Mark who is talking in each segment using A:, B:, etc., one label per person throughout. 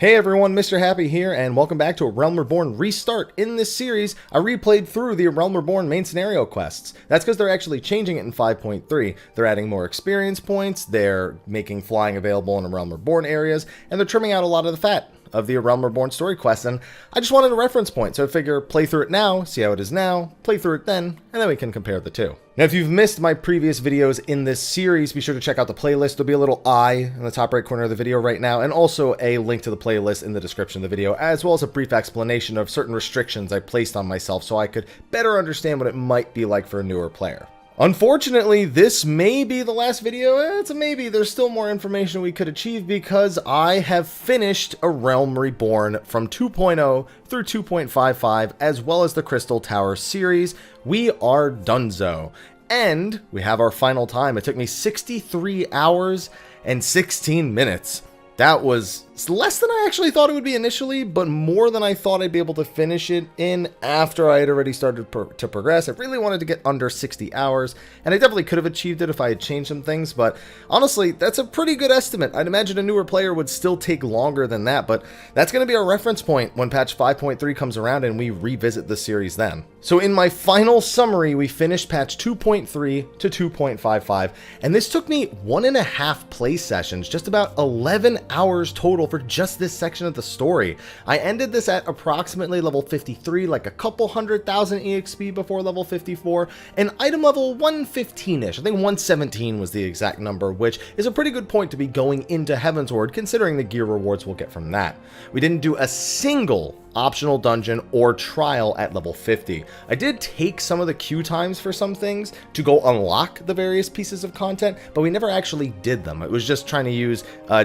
A: Hey everyone, Mr. Happy here, and welcome back to A Realm Reborn Restart. In this series, I replayed through the A Realm Reborn main scenario quests. That's because they're actually changing it in 5.3. They're adding more experience points, they're making flying available in A Realm Reborn areas, and they're trimming out a lot of the fat of the A Realm Reborn story quests, and I just wanted a reference point, so I figure play through it now, see how it is now, play through it then, and then we can compare the two. Now, if you've missed my previous videos in this series, be sure to check out the playlist. There'll be a little eye in the top right corner of the video right now, and also a link to the playlist in the description of the video, as well as a brief explanation of certain restrictions I placed on myself so I could better understand what it might be like for a newer player. Unfortunately, this may be the last video. It's a maybe. There's still more information we could achieve because I have finished A Realm Reborn from 2.0 through 2.55, as well as the Crystal Tower series. We are donezo. And we have our final time. It took me 63 hours and 16 minutes. That was less than I actually thought it would be initially, but more than I thought I'd be able to finish it in after I had already started to progress. I really wanted to get under 60 hours, and I definitely could have achieved it if I had changed some things, but honestly, that's a pretty good estimate. I'd imagine a newer player would still take longer than that, but that's going to be our reference point when patch 5.3 comes around and we revisit the series then. So in my final summary, we finished patch 2.3 to 2.55, and this took me 1.5 play sessions, just about 11 hours total for just this section of the story. I ended this at approximately level 53, like a couple 100,000 EXP before level 54, and item level 115-ish. I think 117 was the exact number, which is a pretty good point to be going into Heavensward, considering the gear rewards we'll get from that. We didn't do a single optional dungeon or trial at level 50. I did take some of the queue times for some things to go unlock the various pieces of content, but we never actually did them. It was just trying to use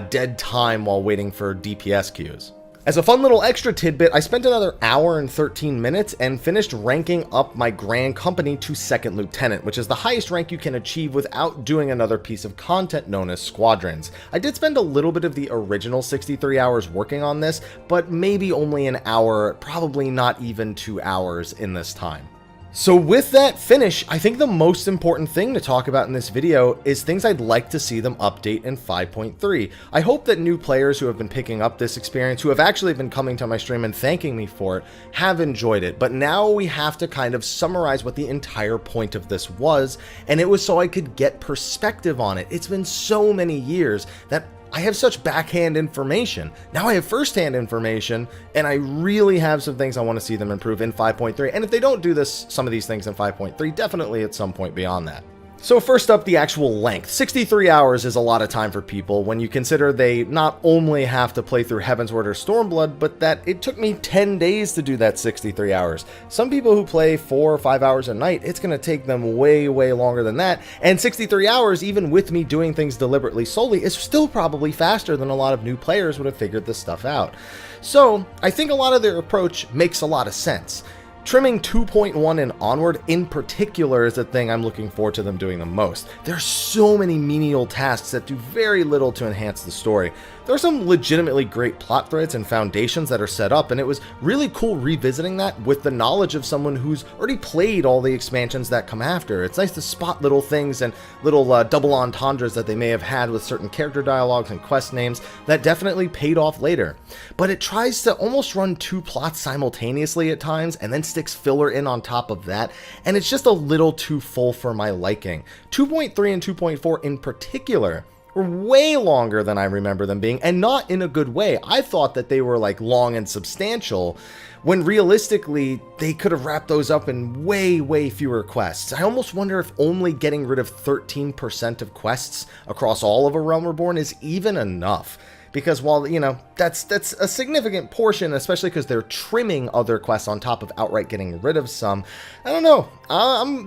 A: dead time while waiting for DPS queues. As a fun little extra tidbit, I spent another hour and 13 minutes and finished ranking up my Grand Company to 2nd Lieutenant, which is the highest rank you can achieve without doing another piece of content known as Squadrons. I did spend a little bit of the original 63 hours working on this, but maybe only an hour, probably not even 2 hours in this time. So with that finish, I think the most important thing to talk about in this video is things I'd like to see them update in 5.3. I hope that new players who have been picking up this experience, who have actually been coming to my stream and thanking me for it, have enjoyed it. But now we have to kind of summarize what the entire point of this was, and it was so I could get perspective on it. It's been so many years that I have such backhand information. Now I have firsthand information, and I really have some things I want to see them improve in 5.3. And if they don't do some of these things in 5.3, definitely at some point beyond that. So first up, the actual length. 63 hours is a lot of time for people when you consider they not only have to play through Heavensward or Stormblood, but that it took me 10 days to do that 63 hours. Some people who play 4 or 5 hours a night, it's going to take them way longer than that. And 63 hours, even with me doing things deliberately solely, is still probably faster than a lot of new players would have figured this stuff out. So I think a lot of their approach makes a lot of sense. Trimming 2.1 and onward in particular is the thing I'm looking forward to them doing the most. There are so many menial tasks that do very little to enhance the story. There are some legitimately great plot threads and foundations that are set up, and it was really cool revisiting that with the knowledge of someone who's already played all the expansions that come after. It's nice to spot little things and little double entendres that they may have had with certain character dialogues and quest names that definitely paid off later. But it tries to almost run 2 plots simultaneously at times and then sticks filler in on top of that, and it's just a little too full for my liking. 2.3 and 2.4 in particular were way longer than I remember them being, and not in a good way. I thought that they were like long and substantial, when realistically they could have wrapped those up in way fewer quests. I almost wonder if only getting rid of 13% of quests across all of A Realm Reborn is even enough. Because while, you know, that's a significant portion, especially because they're trimming other quests on top of outright getting rid of some, I don't know.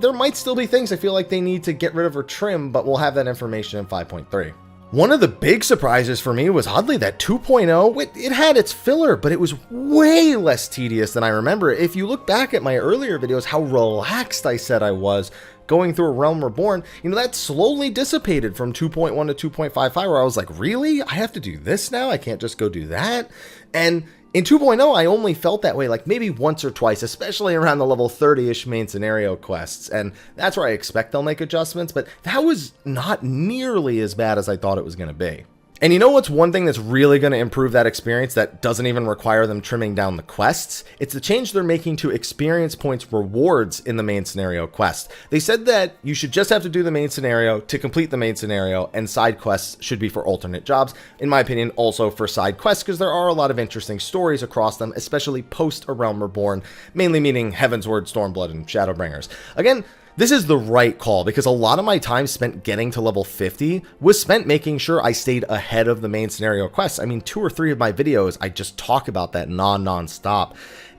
A: There might still be things I feel like they need to get rid of or trim, but we'll have that information in 5.3. One of the big surprises for me was oddly that 2.0, it had its filler, but it was way less tedious than I remember. If you look back at my earlier videos, how relaxed I said I was going through A Realm Reborn, you know, that slowly dissipated from 2.1 to 2.55, where I was like, really? I have to do this now? I can't just go do that? And in 2.0, I only felt that way like maybe once or twice, especially around the level 30-ish main scenario quests, and that's where I expect they'll make adjustments, but that was not nearly as bad as I thought it was going to be. And you know what's one thing that's really going to improve that experience that doesn't even require them trimming down the quests? It's the change they're making to experience points rewards in the main scenario quest. They said that you should just have to do the main scenario to complete the main scenario, and side quests should be for alternate jobs. In my opinion, also for side quests, because there are a lot of interesting stories across them, especially post A Realm Reborn, mainly meaning Heavensward, Stormblood, and Shadowbringers. Again, this is the right call because a lot of my time spent getting to level 50 was spent making sure I stayed ahead of the main scenario quests. I mean, 2 or 3 of my videos, I just talk about that non-stop.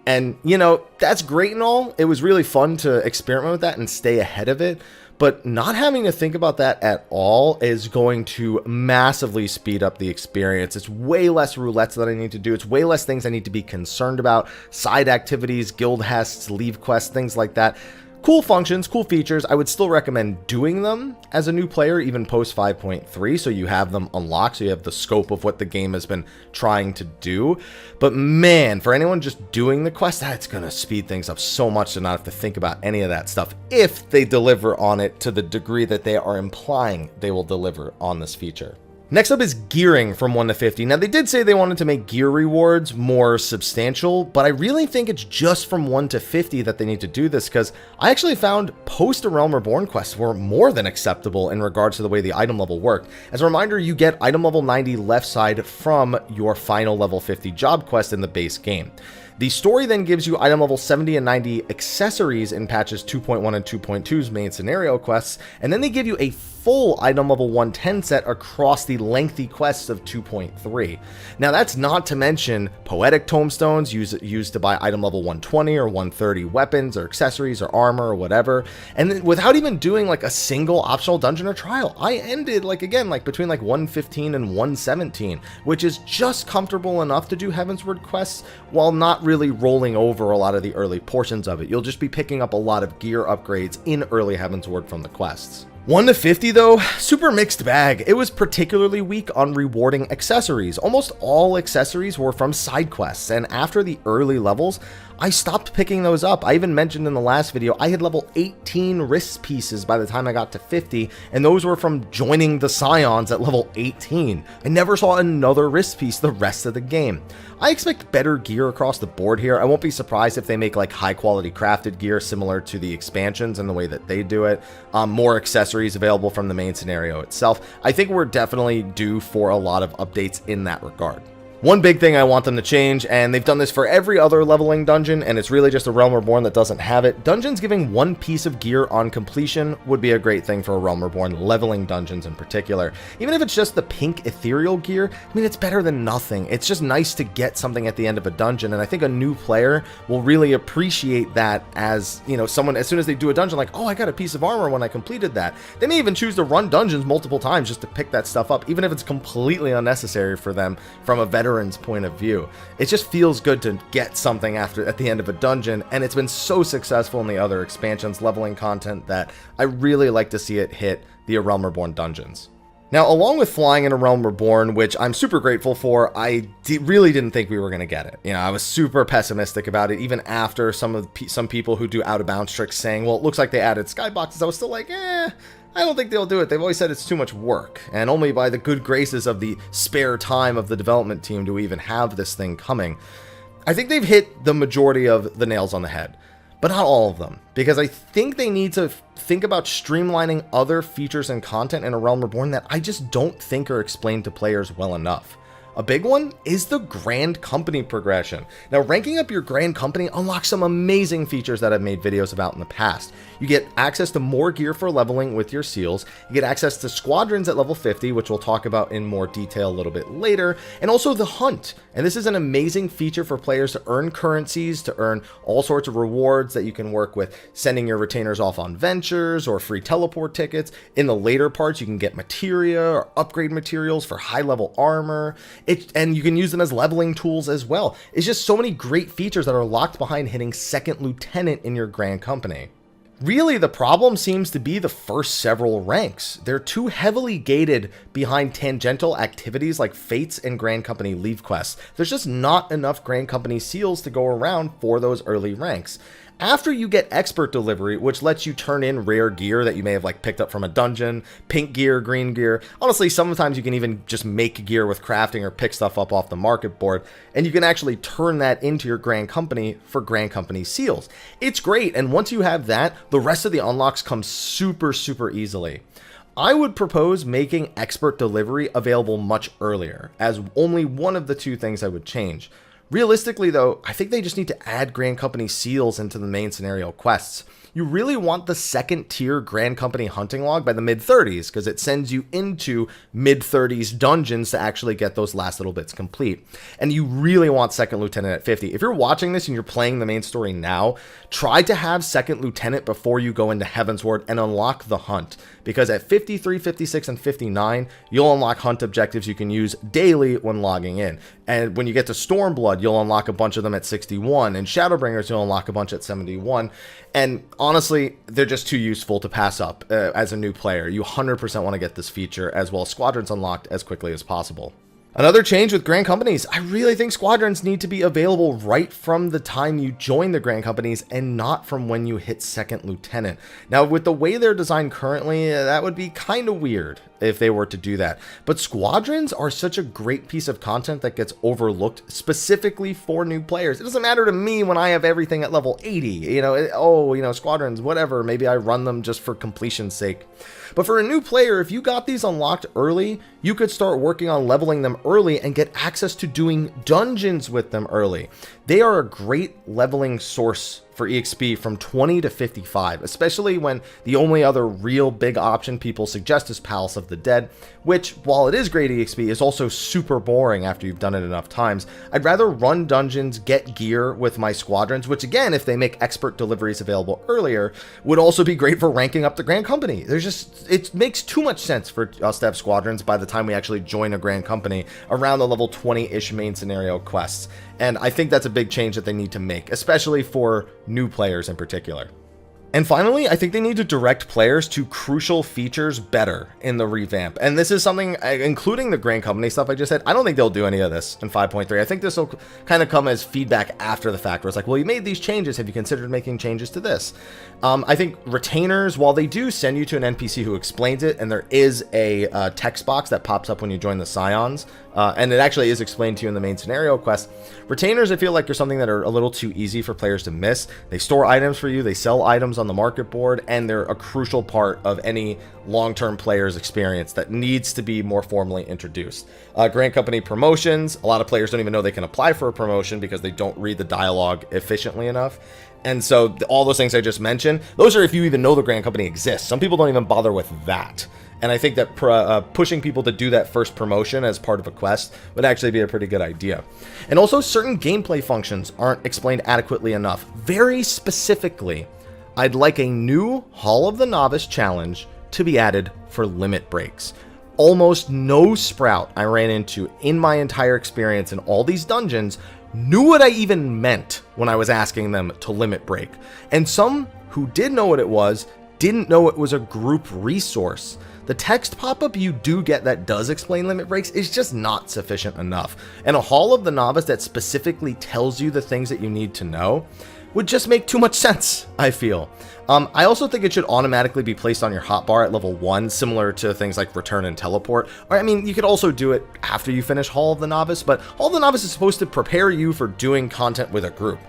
A: And, you know, that's great and all. It was really fun to experiment with that and stay ahead of it. But not having to think about that at all is going to massively speed up the experience. It's way less roulettes that I need to do. It's way less things I need to be concerned about. Side activities, guild hests, leave quests, things like that. Cool functions, cool features. I would still recommend doing them as a new player, even post 5.3, so you have them unlocked, so you have the scope of what the game has been trying to do. But man, for anyone just doing the quest, that's going to speed things up so much to not have to think about any of that stuff if they deliver on it to the degree that they are implying they will deliver on this feature. Next up is gearing from 1 to 50. Now, they did say they wanted to make gear rewards more substantial, but I really think it's just from 1 to 50 that they need to do this, because I actually found post A Realm Reborn quests were more than acceptable in regards to the way the item level worked. As a reminder, you get item level 90 left side from your final level 50 job quest in the base game. The story then gives you item level 70 and 90 accessories in patches 2.1 and 2.2's main scenario quests, and then they give you a full item level 110 set across the lengthy quests of 2.3. Now, that's not to mention poetic tomestones used to buy item level 120 or 130 weapons or accessories or armor or whatever. And then without even doing like a single optional dungeon or trial, I ended between 115 and 117, which is just comfortable enough to do Heavensward quests while not really rolling over a lot of the early portions of it. You'll just be picking up a lot of gear upgrades in early Heavensward from the quests. 1 to 50 though, super mixed bag. It was particularly weak on rewarding accessories. Almost all accessories were from side quests, and after the early levels, I stopped picking those up. I even mentioned in the last video, I had level 18 wrist pieces by the time I got to 50, and those were from joining the Scions at level 18. I never saw another wrist piece the rest of the game. I expect better gear across the board here. I won't be surprised if they make like high quality crafted gear similar to the expansions and the way that they do it. More accessories available from the main scenario itself. I think we're definitely due for a lot of updates in that regard. One big thing I want them to change, and they've done this for every other leveling dungeon, and it's really just A Realm Reborn that doesn't have it. Dungeons giving one piece of gear on completion would be a great thing for A Realm Reborn, leveling dungeons in particular. Even if it's just the pink ethereal gear, I mean, it's better than nothing. It's just nice to get something at the end of a dungeon, and I think a new player will really appreciate that as, you know, someone, as soon as they do a dungeon, like, oh, I got a piece of armor when I completed that. They may even choose to run dungeons multiple times just to pick that stuff up, even if it's completely unnecessary for them from a veteran's point of view. It just feels good to get something at the end of a dungeon, and it's been so successful in the other expansions leveling content that I really like to see it hit the A Realm Reborn dungeons. Now, along with flying in A Realm Reborn, which I'm super grateful for, I really didn't think we were going to get it. You know, I was super pessimistic about it, even after some people who do out-of-bounds tricks saying, well, it looks like they added skyboxes. I was still like, I don't think they'll do it. They've always said it's too much work, and only by the good graces of the spare time of the development team do we even have this thing coming. I think they've hit the majority of the nails on the head, but not all of them, because I think they need to think about streamlining other features and content in A Realm Reborn that I just don't think are explained to players well enough. A big one is the Grand Company progression. Now, ranking up your Grand Company unlocks some amazing features that I've made videos about in the past. You get access to more gear for leveling with your seals, you get access to squadrons at level 50, which we'll talk about in more detail a little bit later, and also the hunt. And this is an amazing feature for players to earn currencies, to earn all sorts of rewards that you can work with sending your retainers off on ventures or free teleport tickets. In the later parts, you can get materia or upgrade materials for high level armor. And you can use them as leveling tools as well. It's just so many great features that are locked behind hitting second lieutenant in your Grand Company. Really, the problem seems to be the first several ranks. They're too heavily gated behind tangential activities like Fates and Grand Company leave quests. There's just not enough Grand Company seals to go around for those early ranks. After you get expert delivery, which lets you turn in rare gear that you may have like picked up from a dungeon, pink gear, green gear. Honestly, sometimes you can even just make gear with crafting or pick stuff up off the market board, and you can actually turn that into your Grand Company for Grand Company seals. It's great, and once you have that, the rest of the unlocks come super easily. I would propose making expert delivery available much earlier, as only one of the two things I would change. Realistically though, I think they just need to add Grand Company seals into the main scenario quests. You really want the second tier Grand Company hunting log by the mid-30s, because it sends you into mid-30s dungeons to actually get those last little bits complete. And you really want Second Lieutenant at 50. If you're watching this and you're playing the main story now, try to have Second Lieutenant before you go into Heavensward and unlock the hunt. Because at 53, 56, and 59, you'll unlock hunt objectives you can use daily when logging in. And when you get to Stormblood, you'll unlock a bunch of them at 61, and Shadowbringers, you'll unlock a bunch at 71. And honestly, they're just too useful to pass up as a new player. You 100% want to get this feature, as well as Squadrons unlocked as quickly as possible. Another change with Grand Companies, I really think Squadrons need to be available right from the time you join the Grand Companies and not from when you hit Second Lieutenant. Now, with the way they're designed currently, that would be kind of weird if they were to do that. But Squadrons are such a great piece of content that gets overlooked specifically for new players. It doesn't matter to me when I have everything at level 80. Squadrons, whatever, maybe I run them just for completion's sake. But for a new player, if you got these unlocked early, you could start working on leveling them early and get access to doing dungeons with them early. They are a great leveling source for EXP from 20 to 55, especially when the only other real big option people suggest is Palace of the Dead, which, while it is great EXP, is also super boring after you've done it enough times. I'd rather run dungeons, get gear with my Squadrons, which again, if they make expert deliveries available earlier, would also be great for ranking up the Grand Company. It makes too much sense for us to have Squadrons by the time we actually join a Grand Company around the level 20-ish main scenario quests. And I think that's a big change that they need to make, especially for new players in particular. And finally, I think they need to direct players to crucial features better in the revamp. And this is something, including the Grand Company stuff I just said, I don't think they'll do any of this in 5.3. I think this will kind of come as feedback after the fact, where it's like, well, you made these changes. Have you considered making changes to this? I think retainers, while they do send you to an NPC who explains it, and there is a text box that pops up when you join the Scions, and it actually is explained to you in the main scenario quest, retainers, I feel like, are something that are a little too easy for players to miss. They store items for you, they sell items on the market board, and they're a crucial part of any long-term player's experience that needs to be more formally introduced. Grand Company promotions, a lot of players don't even know they can apply for a promotion because they don't read the dialogue efficiently enough. And so all those things I just mentioned, those are if you even know the Grand Company exists. Some people don't even bother with that. And I think that pushing people to do that first promotion as part of a quest would actually be a pretty good idea. And also, certain gameplay functions aren't explained adequately enough. Very specifically, I'd like a new Hall of the Novice challenge to be added for limit breaks. Almost no Sprout I ran into in my entire experience in all these dungeons knew what I even meant when I was asking them to limit break. And some who did know what it was didn't know it was a group resource. The text pop-up you do get that does explain limit breaks is just not sufficient enough. And a Hall of the Novice that specifically tells you the things that you need to know would just make too much sense, I feel. I also think it should automatically be placed on your hotbar at level 1, similar to things like Return and Teleport. Or, I mean, you could also do it after you finish Hall of the Novice, but Hall of the Novice is supposed to prepare you for doing content with a group.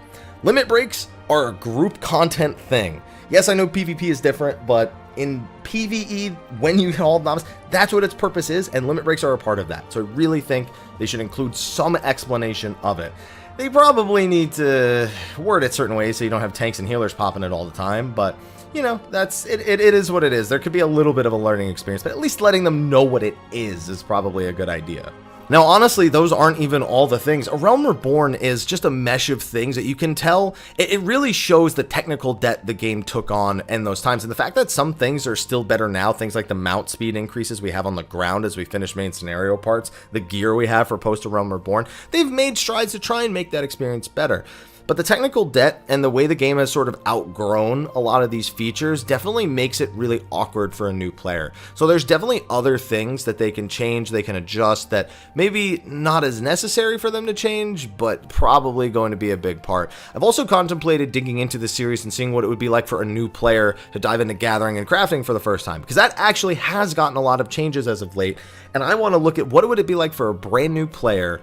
A: Limit breaks are a group content thing. Yes, I know PvP is different, but in PvE, when you hit Hall of the Novice, that's what its purpose is, and limit breaks are a part of that. So I really think they should include some explanation of it. They probably need to word it certain ways so you don't have tanks and healers popping it all the time, but, you know, that's it is what it is. There could be a little bit of a learning experience, but at least letting them know what it is probably a good idea. Now, honestly, those aren't even all the things. A Realm Reborn is just a mesh of things that you can tell. It really shows the technical debt the game took on in those times. And the fact that some things are still better now, things like the mount speed increases we have on the ground as we finish main scenario parts, the gear we have for post A Realm Reborn, they've made strides to try and make that experience better. But the technical debt and the way the game has sort of outgrown a lot of these features definitely makes it really awkward for a new player. So there's definitely other things that they can change, they can adjust, that maybe not as necessary for them to change, but probably going to be a big part. I've also contemplated digging into the series and seeing what it would be like for a new player to dive into gathering and crafting for the first time, because that actually has gotten a lot of changes as of late, and I want to look at what would it be like for a brand new player,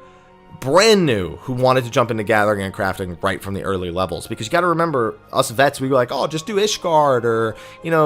A: brand new, who wanted to jump into gathering and crafting right from the early levels. Because you got to remember, us vets, we were like, oh, just do Ishgard, or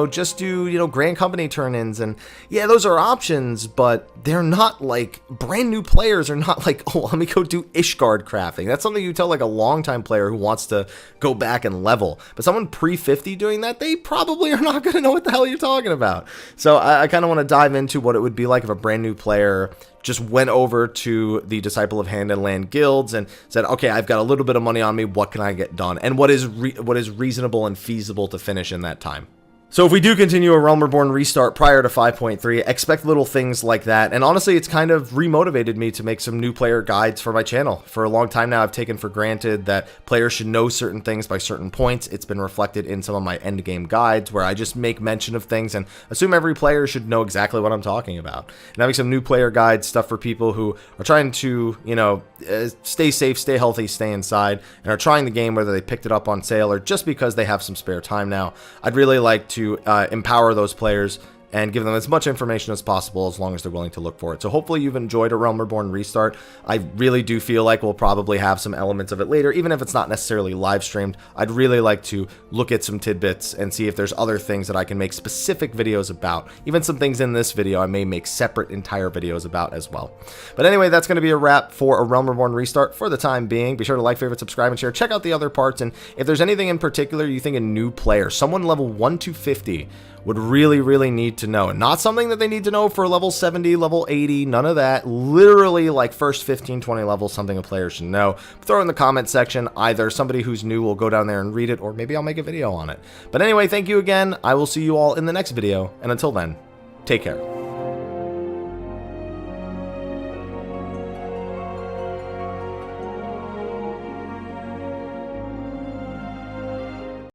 A: just do Grand Company turn-ins, and yeah, those are options, but they're not like, brand new players are not like, oh, let me go do Ishgard crafting. That's something you tell like a long-time player who wants to go back and level. But someone pre-50 doing that, they probably are not going to know what the hell you're talking about. So I kind of want to dive into what it would be like if a brand new player just went over to the Disciple of Hand and Land guilds and said, okay, I've got a little bit of money on me, what can I get done? And what is reasonable and feasible to finish in that time? So if we do continue A Realm Reborn restart prior to 5.3, expect little things like that. And honestly, it's kind of remotivated me to make some new player guides for my channel. For a long time now, I've taken for granted that players should know certain things by certain points. It's been reflected in some of my endgame guides where I just make mention of things and assume every player should know exactly what I'm talking about. And having some new player guides, stuff for people who are trying to, stay safe, stay healthy, stay inside, and are trying the game, whether they picked it up on sale or just because they have some spare time now. I'd really like to empower those players and give them as much information as possible as long as they're willing to look for it. So hopefully you've enjoyed A Realm Reborn restart. I really do feel like we'll probably have some elements of it later, even if it's not necessarily live streamed. I'd really like to look at some tidbits and see if there's other things that I can make specific videos about. Even some things in this video I may make separate entire videos about as well. But anyway, that's going to be a wrap for A Realm Reborn restart for the time being. Be sure to like, favorite, subscribe, and share. Check out the other parts, and if there's anything in particular you think a new player, someone level 1 to 50, would really need to know, and not something that they need to know for level 70, level 80, none of that, literally like first 15, 20 levels, something a player should know, throw it in the comment section. Either somebody who's new will go down there and read it, or maybe I'll make a video on it. But anyway, thank you again. I will see you all in the next video, and until then, take care.